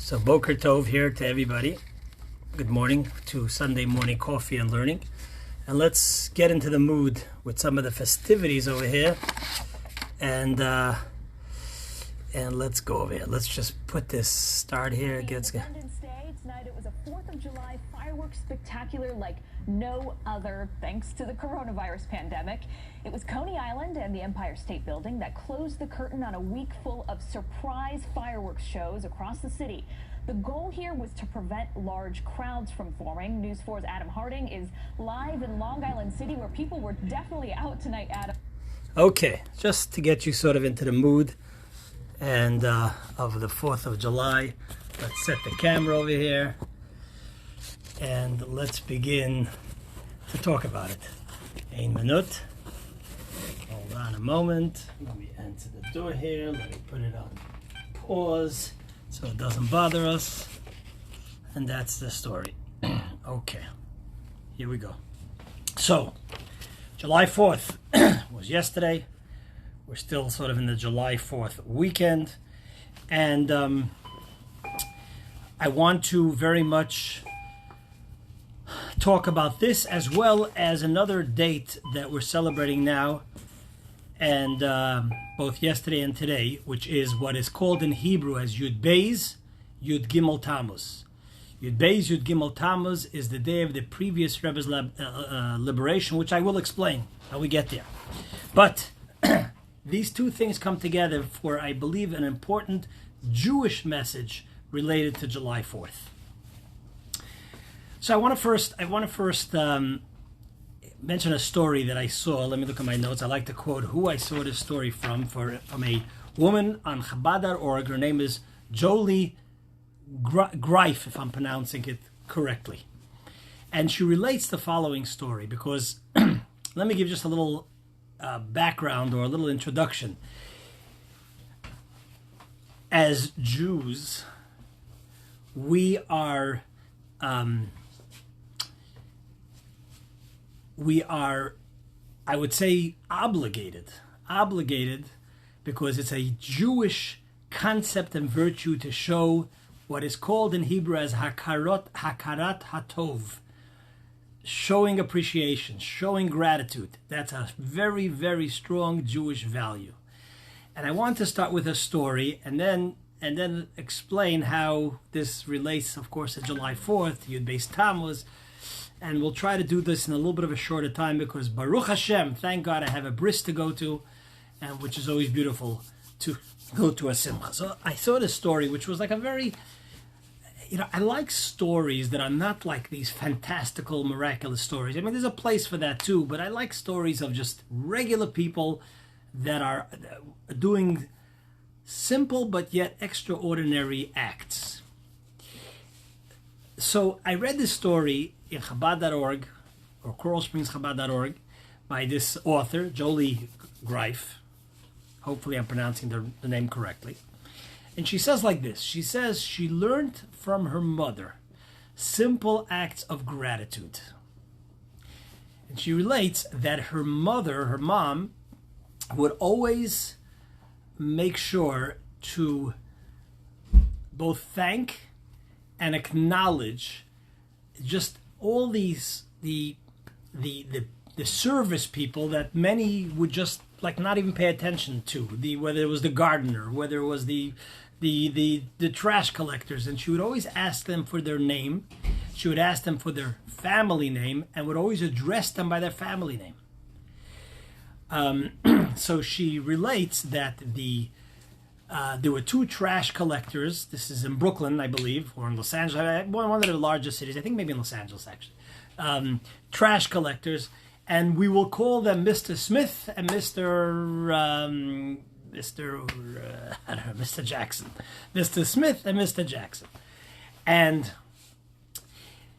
So Boker Tov here to everybody. Good morning to Sunday morning coffee and learning. And let's get into the mood with some of the festivities over here. And let's go over here. Let's just put this start here. Independence Day tonight, it was a 4th of July fireworks spectacular like no other thanks to the coronavirus pandemic. It was Coney Island and the Empire State Building that closed the curtain on a week full of surprise fireworks shows across the city. The goal here was to prevent large crowds from forming. News 4's Adam Harding is live in Long Island City, where people were definitely out tonight, Adam. Okay, just to get you sort of into the mood and of the 4th of July, let's set the camera over here and let's begin to talk about it. Ein minute. Hold on a moment. Let me enter the door here. Let me put it on pause so it doesn't bother us. And that's the story. Okay, here we go. So, July 4th was yesterday. We're still sort of in the July 4th weekend. And I want to very much talk about this as well as another date that we're celebrating now, and both yesterday and today, which is what is called in Hebrew as Yud Beis, Yud Gimel Tammuz. Yud Beis, Yud Gimel Tammuz is the day of the previous Rebbe's liberation, which I will explain how we get there. But these two things come together for, I believe, an important Jewish message related to July 4th. So I want to first mention a story that I saw. Let me look at my notes. I like to quote who I saw this story from a woman on Chabad.org. Her name is Jolie Greif, if I'm pronouncing it correctly. And she relates the following story because, let me give just a little background or a little introduction. As Jews, we are, I would say, obligated because it's a Jewish concept and virtue to show what is called in Hebrew as hakarat hatov, showing appreciation, showing gratitude. That's a very, very strong Jewish value. And I want to start with a story and then explain how this relates, of course, to July 4th, Yud Beis Tammuz. And we'll try to do this in a little bit of a shorter time because Baruch Hashem, thank God, I have a bris to go to, and which is always beautiful to go to a simcha. So I saw this story, which was like a very, I like stories that are not like these fantastical, miraculous stories. I mean, there's a place for that too, but I like stories of just regular people that are doing simple but yet extraordinary acts. So I read this story in Chabad.org, or CoralSpringsChabad.org, by this author, Jolie Greif. Hopefully I'm pronouncing the name correctly. And she says like this. She says she learned from her mother simple acts of gratitude. And she relates that her mom, would always make sure to both thank and acknowledge just all these the service people that many would just like not even pay attention to, whether it was the gardener, whether it was the trash collectors, and she would always ask them for their name. She would ask them for their family name and would always address them by their family name. So she relates that there were two trash collectors. This is in Brooklyn, I believe, or in Los Angeles, one of the largest cities. I think maybe in Los Angeles, actually. Trash collectors, and we will call them Mr. Smith and Mr. Jackson. Mr. Smith and Mr. Jackson. And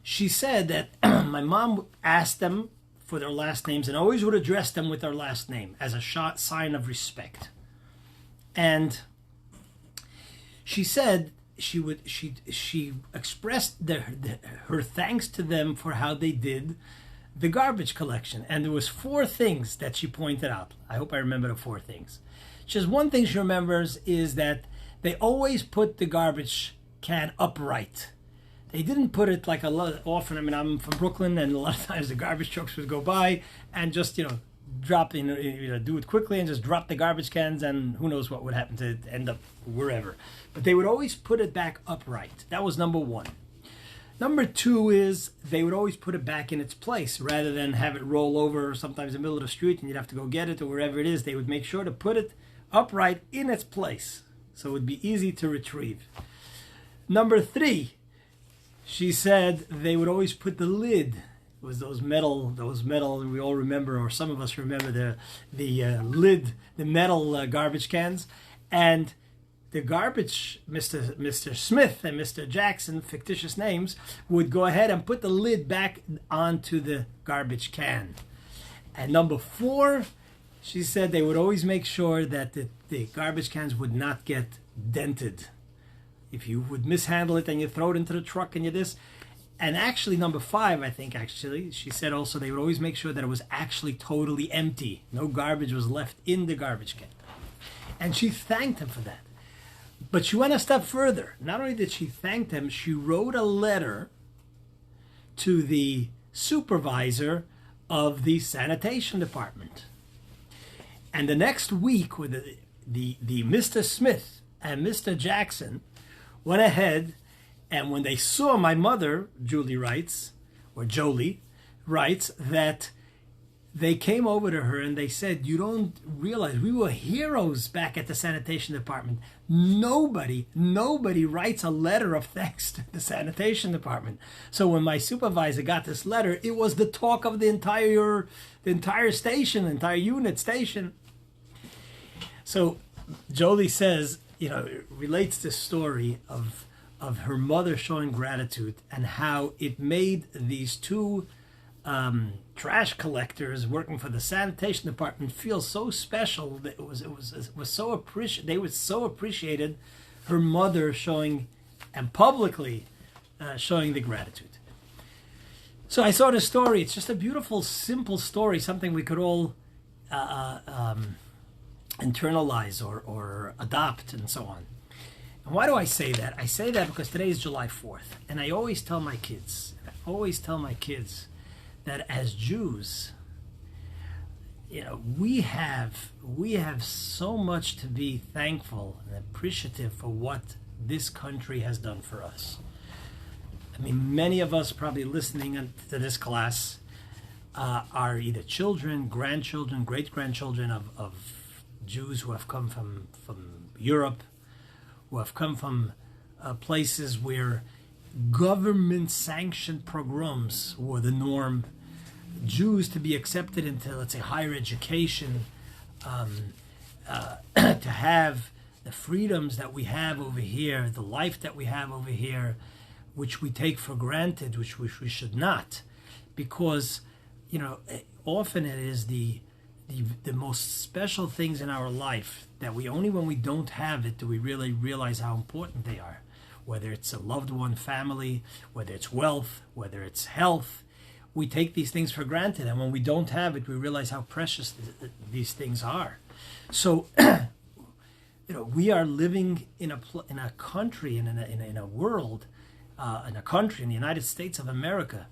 she said that my mom asked them for their last names and always would address them with their last name as a sign of respect. And she said she expressed her thanks to them for how they did the garbage collection. And there was 4 things that she pointed out. I hope I remember the 4 things. She says one thing she remembers is that they always put the garbage can upright. They didn't put it like a lot often. I mean, I'm from Brooklyn, and a lot of times the garbage trucks would go by and just, drop, do it quickly and just drop the garbage cans, and who knows what would happen to end up wherever. But they would always put it back upright. That was number one. Number two is they would always put it back in its place rather than have it roll over sometimes in the middle of the street and you'd have to go get it or wherever it is. They would make sure to put it upright in its place so it would be easy to retrieve. Number three, she said they would always put the lid. It was those metal, we all remember, or some of us remember the lid, the metal garbage cans. And the garbage, Mr. Smith and Mr. Jackson, fictitious names, would go ahead and put the lid back onto the garbage can. And number four, she said they would always make sure that the garbage cans would not get dented. If you would mishandle it and you throw it into the truck and you this. And actually, number five, I think, she said also they would always make sure that it was actually totally empty. No garbage was left in the garbage can. And she thanked him for that. But she went a step further. Not only did she thank them, she wrote a letter to the supervisor of the sanitation department. And the next week, with the Mr. Smith and Mr. Jackson went ahead, and when they saw my mother, Jolie writes, that they came over to her and they said, you don't realize we were heroes back at the sanitation department. Nobody writes a letter of thanks to the sanitation department. So when my supervisor got this letter, it was the talk of the entire station, the entire unit station. So Jolie says, it relates this story of her mother showing gratitude and how it made these two trash collectors working for the sanitation department feel so special. That it was so appreciated. They were so appreciated. Her mother showing and publicly showing the gratitude. So I saw the story. It's just a beautiful, simple story. Something we could all internalize or adopt and so on. And why do I say that? I say that because today is July 4th, and I always tell my kids that as Jews, we have so much to be thankful and appreciative for what this country has done for us. I mean, many of us probably listening to this class are either children, grandchildren, great-grandchildren of Jews who have come from Europe, who have come from places where government-sanctioned pogroms were the norm. Jews to be accepted into, let's say, higher education, to have the freedoms that we have over here, the life that we have over here, which we take for granted, which we should not, because often it is the most special things in our life that we only when we don't have it do we really realize how important they are. Whether it's a loved one, family, whether it's wealth, whether it's health, we take these things for granted, and when we don't have it, we realize how precious these things are. So, we are living in a country, in a world, in a country, in the United States of America,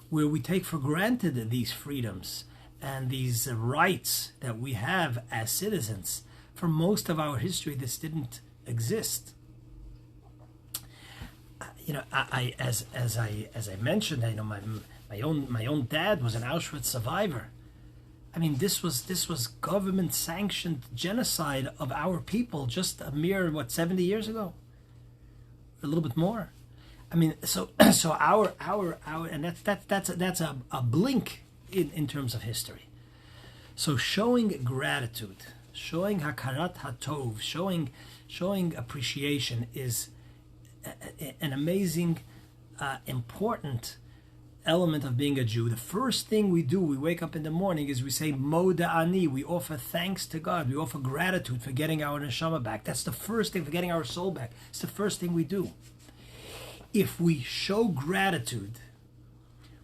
where we take for granted these freedoms and these rights that we have as citizens. For most of our history, this didn't exist. As I mentioned, my own dad was an Auschwitz survivor. I mean, this was government sanctioned genocide of our people just a mere 70 years ago, a little bit more. I mean, so our and that's a blink in terms of history. So showing gratitude, showing hakarat hatov, showing appreciation is an amazing, important element of being a Jew. The first thing we do, we wake up in the morning, is we say Moda Ani. We offer thanks to God. We offer gratitude for getting our neshama back. That's the first thing, for getting our soul back. It's the first thing we do. If we show gratitude,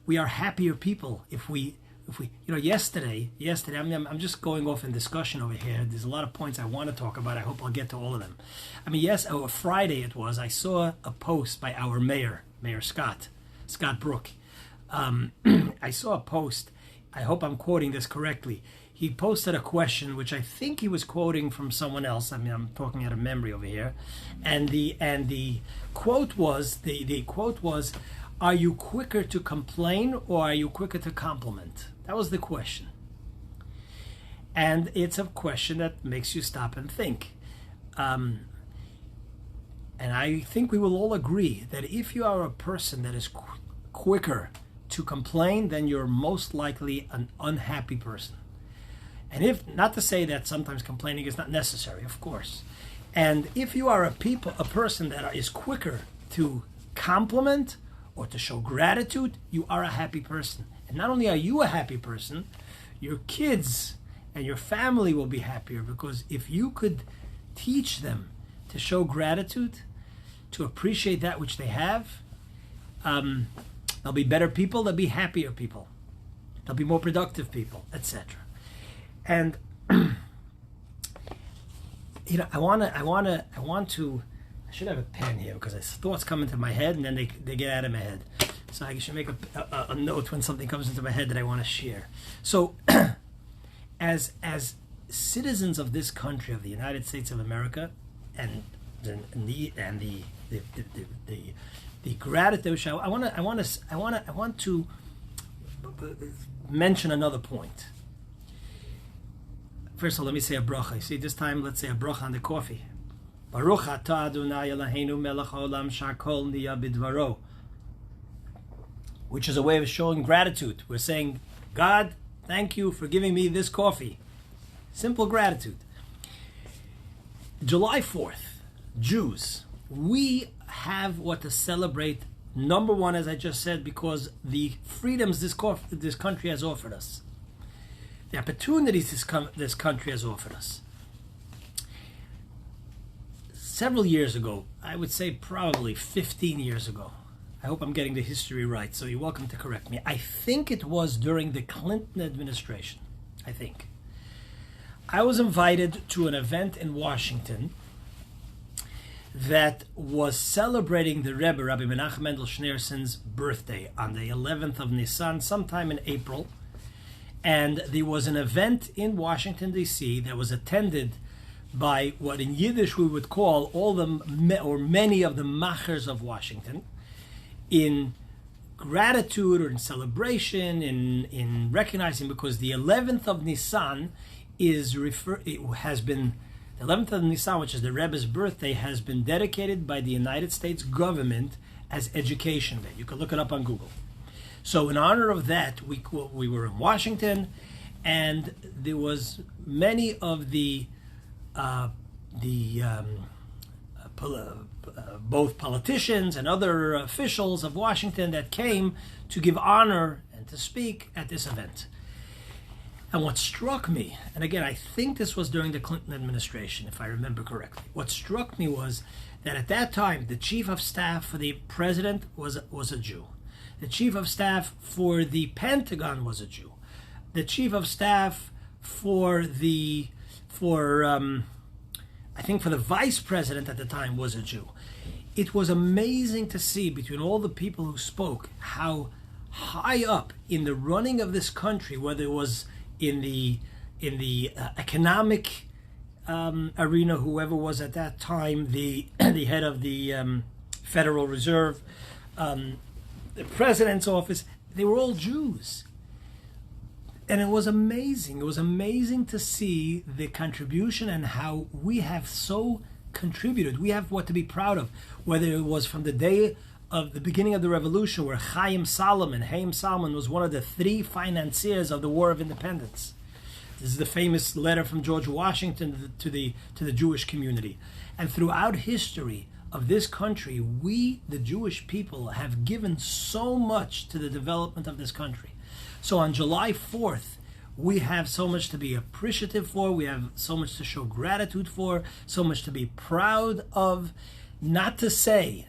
we are happier people. If we if we, yesterday, I'm just going off in discussion over here. There's a lot of points I want to talk about. I hope I'll get to all of them. Friday it was, I saw a post by our Mayor Scott Brook. I saw a post, I hope I'm quoting this correctly. He posted a question, which I think he was quoting from someone else. I'm talking out of memory over here. And the quote was, are you quicker to complain or are you quicker to compliment? That was the question. And it's a question that makes you stop and think. And I think we will all agree that if you are a person that is quicker to complain, then you're most likely an unhappy person. And if, not to say that sometimes complaining is not necessary, of course. And if you are a person that is quicker to compliment or to show gratitude, you are a happy person. And not only are you a happy person, your kids and your family will be happier, because if you could teach them to show gratitude, to appreciate that which they have, they'll be better people, they'll be happier people, they'll be more productive people, etc. And I should have a pen here because thoughts come into my head and then they get out of my head. So I should make a note when something comes into my head that I want to share. So, as citizens of this country, of the United States of America, and the gratitude, I want to mention another point. First of all, let me say a bracha. See, this time, let's say a bracha on the coffee. Baruch atah Adonai Eloheinu melech haolam shakol niya bidvaro, which is a way of showing gratitude. We're saying, God, thank you for giving me this coffee. Simple gratitude. July 4th, Jews, we have what to celebrate. Number one, as I just said, because the freedoms this country has offered us. The opportunities this country has offered us. Several years ago, I would say probably 15 years ago, I hope I'm getting the history right, so you're welcome to correct me. I think it was during the Clinton administration, I think. I was invited to an event in Washington that was celebrating the Rebbe, Rabbi Menachem Mendel Schneerson's birthday on the 11th of Nisan, sometime in April. And there was an event in Washington, D.C. that was attended by what in Yiddish we would call many of the machers of Washington, in gratitude or in celebration, in recognizing, because the 11th of Nisan the 11th of Nisan, which is the Rebbe's birthday, has been dedicated by the United States government as Education Day. You can look it up on Google. So in honor of that, we were in Washington, and there was many of both politicians and other officials of Washington that came to give honor and to speak at this event. And what struck me, and again, I think this was during the Clinton administration, if I remember correctly, what struck me was that at that time, the chief of staff for the president was a Jew. The chief of staff for the Pentagon was a Jew. The chief of staff for the vice president at the time was a Jew. It was amazing to see, between all the people who spoke, how high up in the running of this country, whether it was in the economic arena, whoever was at that time the head of the Federal Reserve, the president's office, they were all Jews. And it was amazing. It was amazing to see the contribution and how we have so contributed. We have what to be proud of, whether it was from the day of the beginning of the revolution, where Haim Salomon was one of the three financiers of the War of Independence. This is the famous letter from George Washington to the Jewish community. And throughout history of this country, we, the Jewish people, have given so much to the development of this country. So on July 4th, we have so much to be appreciative for, we have so much to show gratitude for, so much to be proud of. Not to say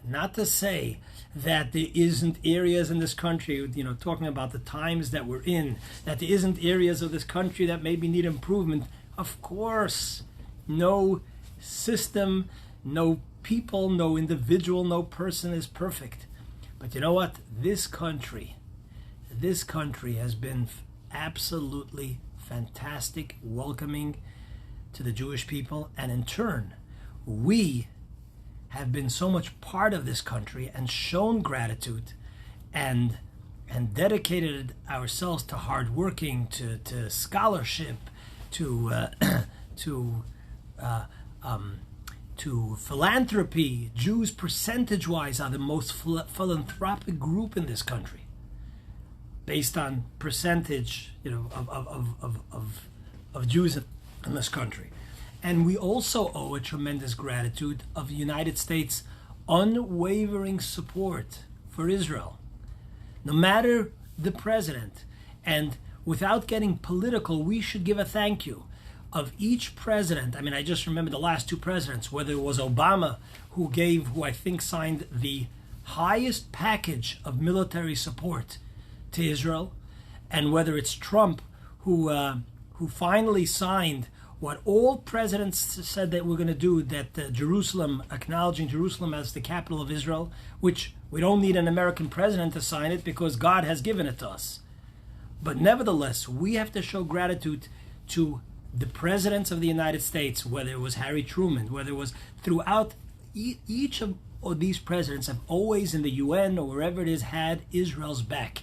that there isn't areas in this country, talking about the times that we're in, that there isn't areas of this country that maybe need improvement. Of course, no system, no people, no individual, no person is perfect. But you know what? This country has been absolutely fantastic, welcoming to the Jewish people, and in turn, we have been so much part of this country and shown gratitude and dedicated ourselves to hard working, to scholarship, to philanthropy. Jews, percentage-wise, are the most philanthropic group in this country, based on percentage, of Jews in this country. And we also owe a tremendous gratitude of the United States' unwavering support for Israel. No matter the president, and without getting political, we should give a thank you of each president. I mean, I just remember the last two presidents, whether it was Obama, who I think signed the highest package of military support to Israel, and whether it's Trump, who finally signed what all presidents said that we're going to do, that Jerusalem, acknowledging Jerusalem as the capital of Israel, which we don't need an American president to sign it because God has given it to us. But nevertheless, we have to show gratitude to the presidents of the United States, whether it was Harry Truman, whether it was throughout, each of these presidents have always in the UN or wherever it is had Israel's back.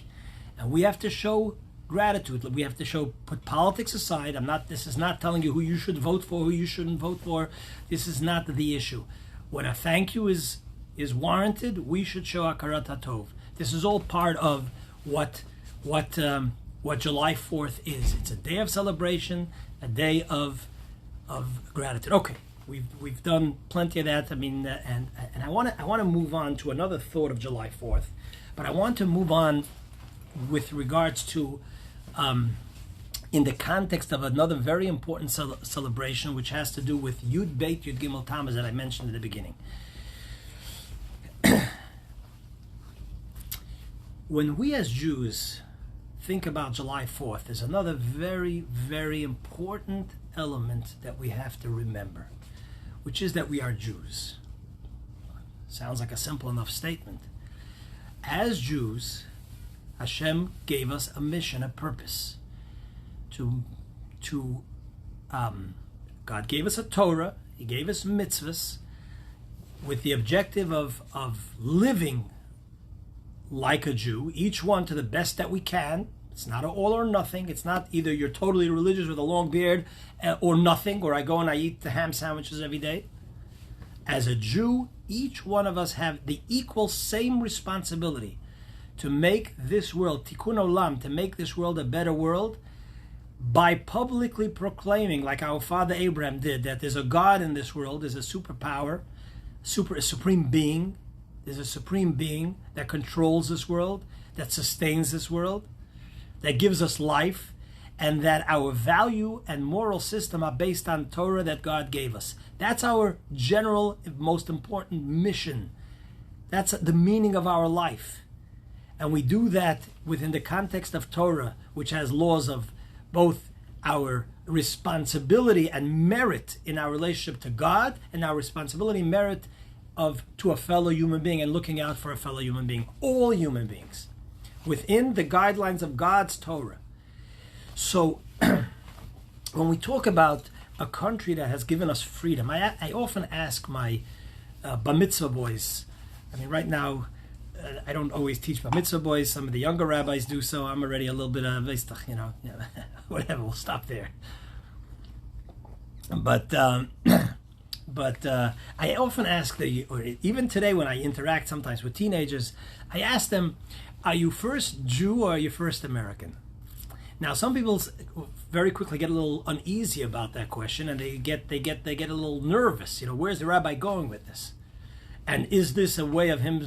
And we have to show gratitude. We have to put politics aside. This is not telling you who you should vote for, who you shouldn't vote for. This is not the issue. When a thank you is warranted, we should show hakarat hatov. This is all part of what July 4th is. It's a day of celebration, a day of gratitude. Okay, we've done plenty of that. I mean, and I want to move on to another thought of July 4th, but I want to move on with regards to in the context of another very important celebration, which has to do with Yud Beit Yud Gimel Tammuz that I mentioned at the beginning. When we as Jews think about July 4th, there's another very, very important element that we have to remember, which is that we are Jews. Sounds like a simple enough statement. As Jews, Hashem gave us a mission, a purpose. God gave us a Torah, He gave us mitzvahs with the objective of living like a Jew, each one to the best that we can. It's not an all or nothing. It's not either you're totally religious with a long beard or nothing, or I go and I eat the ham sandwiches every day. As a Jew, each one of us have the equal same responsibility to make this world, tikkun olam, to make this world a better world, by publicly proclaiming, like our father Abraham did, that there's a God in this world, there's a superpower, a supreme being, there's a supreme being that controls this world, that sustains this world, that gives us life, and that our value and moral system are based on Torah that God gave us. That's our general, most important mission. That's the meaning of our life. And we do that within the context of Torah, which has laws of both our responsibility and merit in our relationship to God, and our responsibility and merit to a fellow human being, and looking out for a fellow human being, all human beings, within the guidelines of God's Torah. So when we talk about a country that has given us freedom, I often ask my bar mitzvah boys, I mean, right now, I don't always teach bar mitzvah boys. Some of the younger rabbis do so. I'm already a little bit of, whatever, we'll stop there. But I often ask, or even today when I interact sometimes with teenagers, I ask them, are you first Jew or are you first American? Now, some people very quickly get a little uneasy about that question, and they get a little nervous. Where's the rabbi going with this? And is this a way of him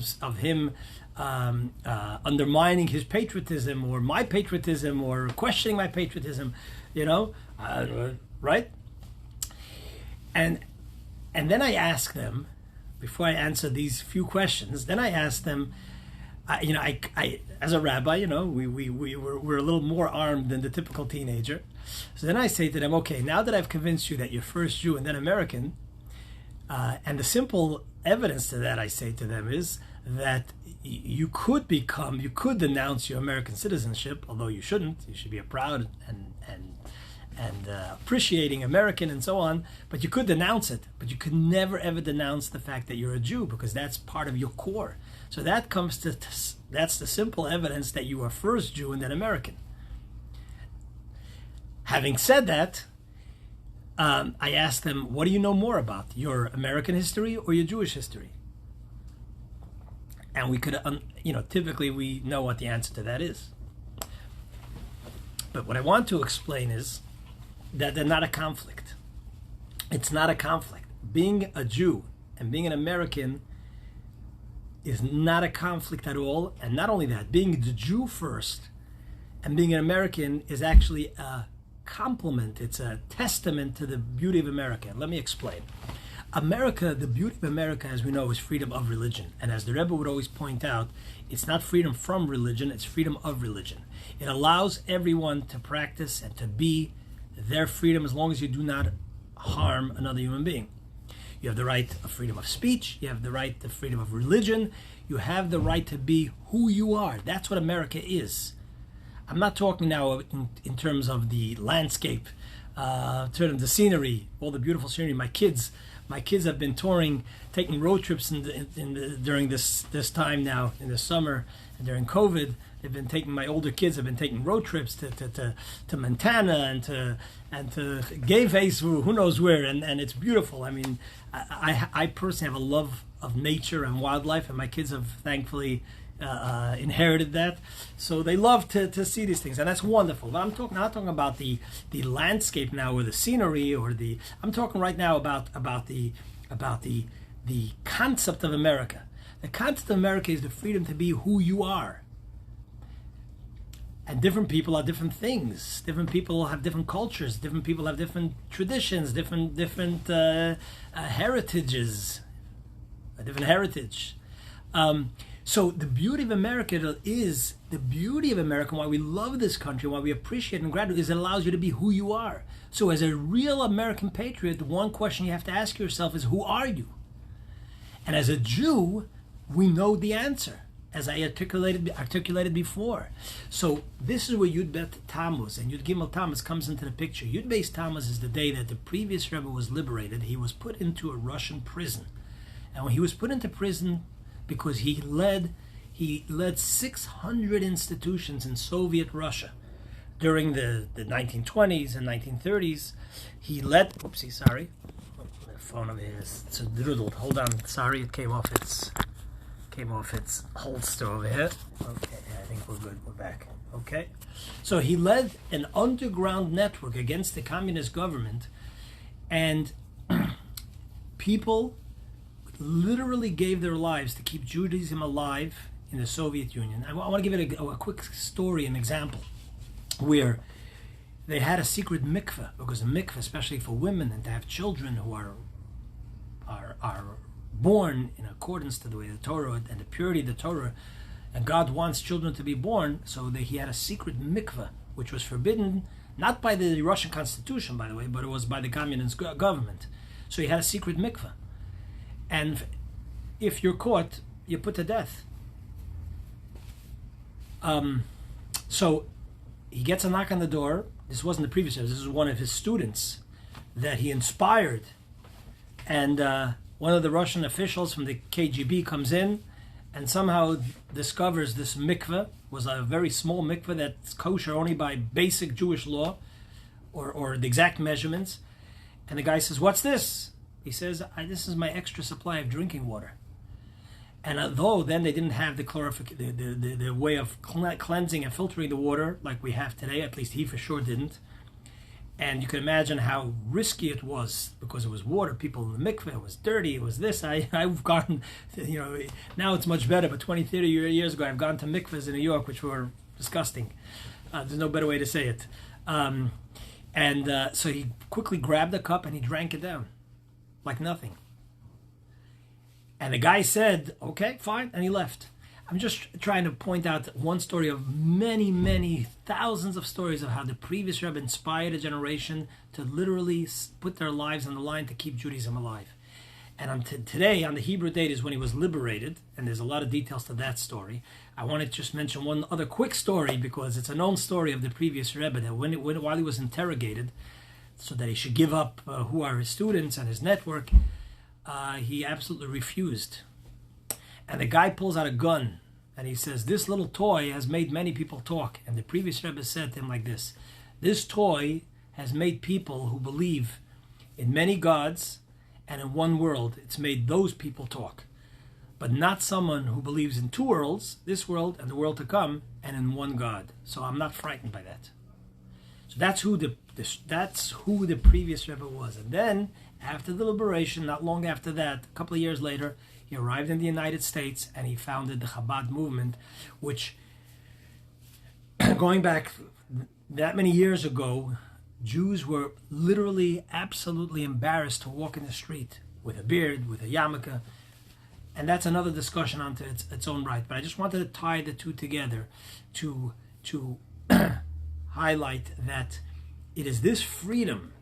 undermining his patriotism, or my patriotism, or questioning my patriotism? Right? And then I ask them, before I answer these few questions, then I ask them, I as a rabbi, we're a little more armed than the typical teenager. So then I say to them, okay, now that I've convinced you that you're first Jew and then American, and the simple evidence to that, I say to them, is that you could denounce your American citizenship, although you shouldn't. You should be a proud and appreciating American and so on, but you could denounce it. But you could never ever denounce the fact that you're a Jew, because that's part of your core. So that's the simple evidence that you are first Jew and then American. Having said that, I asked them, what do you know more about, your American history or your Jewish history? And we could, typically we know what the answer to that is. But what I want to explain is that they're not a conflict. It's not a conflict. Being a Jew and being an American is not a conflict at all. And not only that, being the Jew first and being an American is actually a compliment. It's a testament to the beauty of America. Let me explain. America, the beauty of America, as we know, is freedom of religion. And as the Rebbe would always point out, it's not freedom from religion, it's freedom of religion. It allows everyone to practice and to be their freedom as long as you do not harm another human being. You have the right of freedom of speech, you have the right to freedom of religion, you have the right to be who you are. That's what America is. I'm not talking now in terms of the landscape, terms of the scenery, all the beautiful scenery. My kids have been touring, taking road trips during this time now in the summer and during COVID. They've been taking, my older kids have been taking road trips to Montana and to Gay Face, who knows where, and it's beautiful. I mean, I personally have a love of nature and wildlife, and my kids have thankfully inherited that, so they love to see these things, and that's wonderful. But I'm not talking about the landscape now, or the scenery, or I'm talking right now about the concept of America. The concept of America is the freedom to be who you are. And different people are different things. Different people have different cultures. Different people have different traditions. Different heritages. A different heritage. So the beauty of America is why we love this country, why we appreciate and gratitude, is it allows you to be who you are. So as a real American patriot, the one question you have to ask yourself is, who are you? And as a Jew, we know the answer, as I articulated before. So this is where Yud Bet Tammuz and Yud Gimel Tammuz comes into the picture. Yud Beis Tammuz is the day that the previous Rebbe was liberated. He was put into a Russian prison. And when he was put into prison, because he led 600 institutions in Soviet Russia during the 1920s and 1930s. He led, sorry, the phone over here is it's doodled. Hold on, sorry, it came off its holster over here. Okay, I think we're good. We're back. Okay, so he led an underground network against the communist government, and people literally gave their lives to keep Judaism alive in the Soviet Union. I want to give it a quick story, an example, where they had a secret mikveh, because a mikveh, especially for women, and to have children who are born in accordance to the way the Torah and the purity of the Torah, and God wants children to be born, so he had a secret mikveh, which was forbidden, not by the Russian Constitution, by the way, but it was by the communist government. So he had a secret mikveh. And if you're caught, you're put to death. So he gets a knock on the door. This wasn't the previous year. This is one of his students that he inspired. And one of the Russian officials from the KGB comes in and somehow discovers this mikveh was a very small mikveh that's kosher only by basic Jewish law or the exact measurements. And the guy says, "What's this?" He says, "This is my extra supply of drinking water." And although then they didn't have the way of cleansing and filtering the water like we have today, at least he for sure didn't. And you can imagine how risky it was, because it was water, people in the mikveh, it was dirty, it was this. I've gone, now it's much better, but 20, 30 years ago, I've gone to mikvehs in New York, which were disgusting. There's no better way to say it. So he quickly grabbed a cup and he drank it down like nothing. And the guy said, okay, fine, and he left. I'm just trying to point out one story of many, many thousands of stories of how the previous Rebbe inspired a generation to literally put their lives on the line to keep Judaism alive. And today, on the Hebrew date, is when he was liberated, and there's a lot of details to that story. I want to just mention one other quick story, because it's a known story of the previous Rebbe, that while he was interrogated, so that he should give up who are his students and his network, he absolutely refused. And the guy pulls out a gun, and he says, this little toy has made many people talk. And the previous Rebbe said to him like this: this toy has made people who believe in many gods and in one world, it's made those people talk. But not someone who believes in two worlds, this world and the world to come, and in one God. So I'm not frightened by that. So that's who the previous Rebbe was. And then, after the liberation, not long after that, a couple of years later, he arrived in the United States and he founded the Chabad movement, which, going back that many years ago, Jews were literally absolutely embarrassed to walk in the street with a beard, with a yarmulke. And that's another discussion onto its own right. But I just wanted to tie the two together to highlight that it is this freedom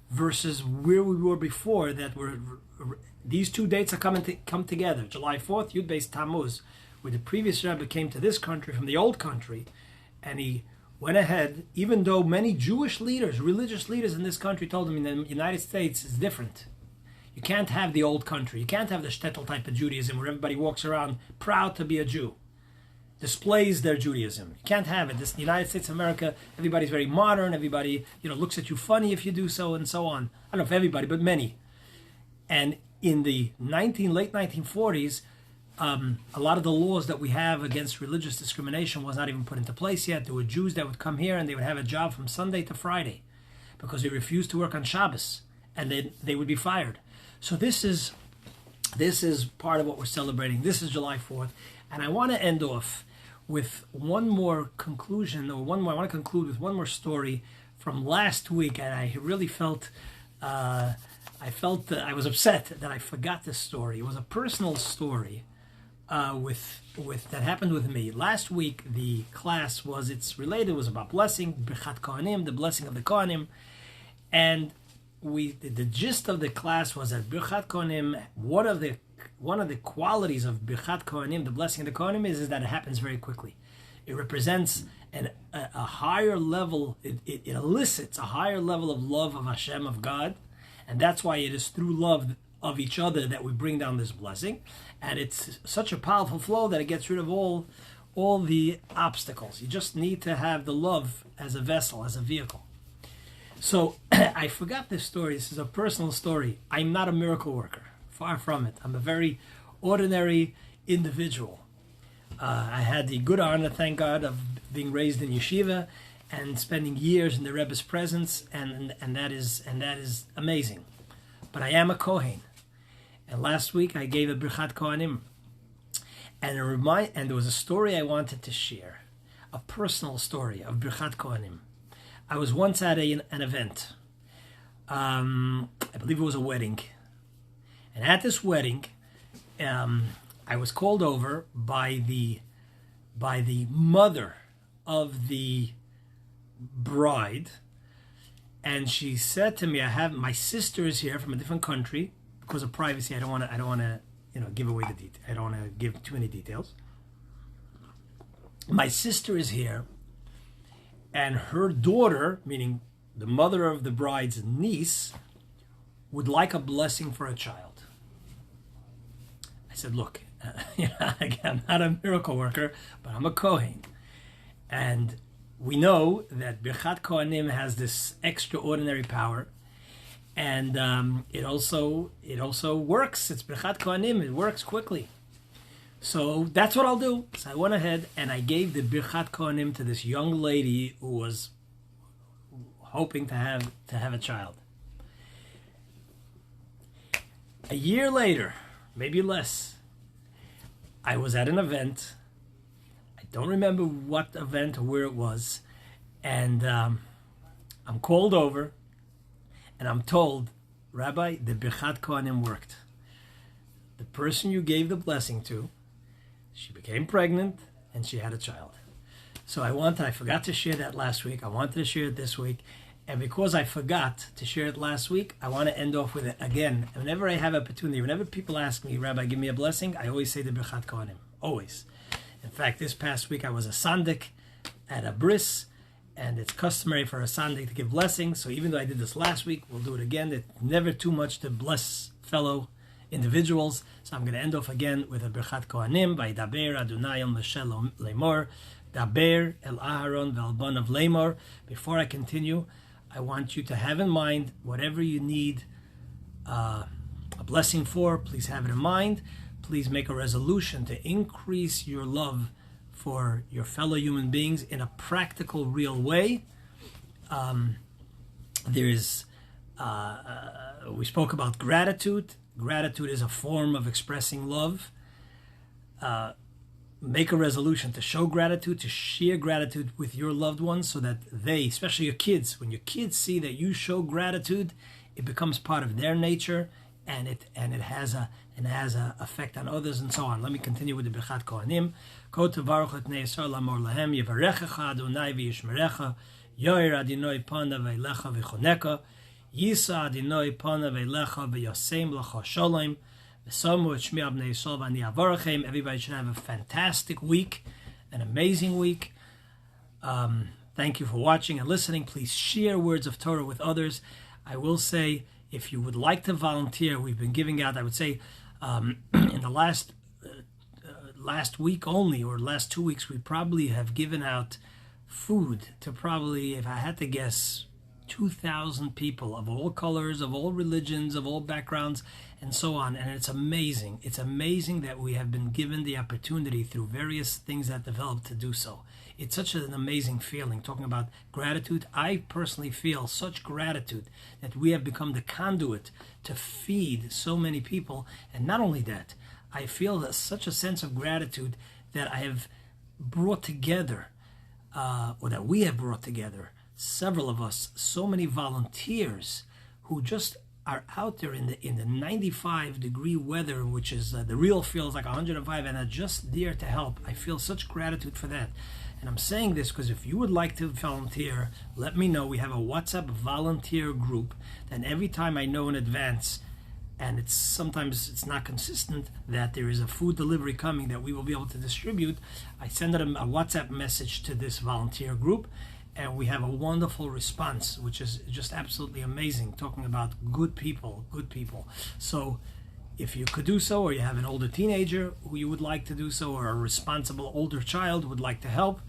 versus where we were before that these two dates are come together. July 4th, Yud Beis Tammuz, where the previous Rebbe came to this country from the old country, and he went ahead, even though many Jewish leaders, religious leaders in this country told him in the United States is different. You can't have the old country. You can't have the shtetl type of Judaism where everybody walks around proud to be a Jew, displays their Judaism. You can't have it. This United States of America, everybody's very modern. Everybody, looks at you funny if you do so, and so on. I don't know if everybody, but many. And in the late 1940s, a lot of the laws that we have against religious discrimination was not even put into place yet. There were Jews that would come here and they would have a job from Sunday to Friday because they refused to work on Shabbos, and they would be fired. So this is part of what we're celebrating. This is July 4th, and I want to end off with one more conclusion, I want to conclude with one more story from last week, and I really felt I was upset that I forgot this story. It was a personal story with that happened with me. Last week, the class it's related. It was about blessing, Birchat Kohanim, the blessing of the Kohanim, and the gist of the class was that Birchat Kohanim, one of the qualities of Birchat Kohanim, the blessing of the Kohanim, is that it happens very quickly. It represents a higher level. It elicits a higher level of love of Hashem, of God. And that's why it is through love of each other that we bring down this blessing. And it's such a powerful flow that it gets rid of all the obstacles. You just need to have the love as a vessel, as a vehicle. So I forgot this story. This is a personal story. I'm not a miracle worker. Far from it. I'm a very ordinary individual. I had the good honor, thank God, of being raised in yeshiva and spending years in the Rebbe's presence, and that is amazing. But I am a Kohen, and last week I gave a Birchat Kohanim, and there was a story I wanted to share, a personal story of Birchat Kohanim. I was once at an event. I believe it was a wedding, and at this wedding, I was called over by the mother of the bride, and she said to me, my sister is here from a different country. Because of privacy, I don't want to give away the details. I don't want to give too many details. My sister is here, and her daughter, meaning the mother of the bride's niece, would like a blessing for a child. I said, look, I'm not a miracle worker, but I'm a Kohen, and we know that Birchat Kohanim has this extraordinary power, and it also works. It's Birchat Kohanim. It works quickly. So that's what I'll do. So I went ahead and I gave the Birchat Kohanim to this young lady who was hoping to have a child. A year later, maybe less, I was at an event. I don't remember what event or where it was, and I'm called over, and I'm told, Rabbi, the Birchat Kohanim worked. the person you gave the blessing to, she became pregnant and she had a child. So I forgot to share that last week. I wanted to share it this week. And because I forgot to share it last week, I want to end off with it again. Whenever I have opportunity, whenever people ask me, Rabbi, give me a blessing, I always say the Birchat Kohanim. Always. In fact, this past week I was a sandik at a bris, and it's customary for a sandik to give blessings. So even though I did this last week, we'll do it again. It's never too much to bless fellow individuals. So I'm going to end off again with a Birchat Kohanim by Daber Adonai El Moshe Lemor, Daber El Aharon Ve'el Banav Lemor. Before I continue, I want you to have in mind whatever you need a blessing for. Please have it in mind. Please make a resolution to increase your love for your fellow human beings in a practical, real way. We spoke about gratitude. Gratitude is a form of expressing love. Make a resolution to show gratitude, to share gratitude with your loved ones, so that they, especially your kids, when your kids see that you show gratitude, it becomes part of their nature, and it has a effect on others, and so on. Let me continue with the Birchat Kohanim. Ko tevaruch et Bnei Yisrael lamor lahem yivarechecha Adonai v'yishmerecha yoir Adonai panav eilecha v'choneka yisa Adonai panav eilecha v'yosem l'cha shalom. Everybody should have a fantastic week, an amazing week. Thank you for watching and listening. Please share words of Torah with others. I will say, if you would like to volunteer, we've been giving out, I would say, in the last week only, or last 2 weeks, we probably have given out food to probably, if I had to guess, 2,000 people of all colors, of all religions, of all backgrounds, and so on. And it's amazing. It's amazing that we have been given the opportunity through various things that developed to do so. It's such an amazing feeling. Talking about gratitude, I personally feel such gratitude that we have become the conduit to feed so many people. And not only that, I feel such a sense of gratitude that I have brought together, or that we have brought together, several of us, so many volunteers who just are out there in the 95-degree weather, which is the real feels like 105, and are just there to help. I feel such gratitude for that. And I'm saying this because if you would like to volunteer, let me know. We have a WhatsApp volunteer group, and every time I know in advance, and sometimes it's not consistent, that there is a food delivery coming that we will be able to distribute, I send them a WhatsApp message to this volunteer group, and we have a wonderful response, which is just absolutely amazing, talking about good people. So if you could do so, or you have an older teenager who you would like to do so, or a responsible older child who would like to help,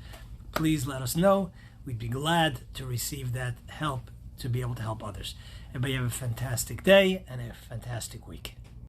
please let us know. We'd be glad to receive that help to be able to help others. Everybody have a fantastic day and a fantastic week.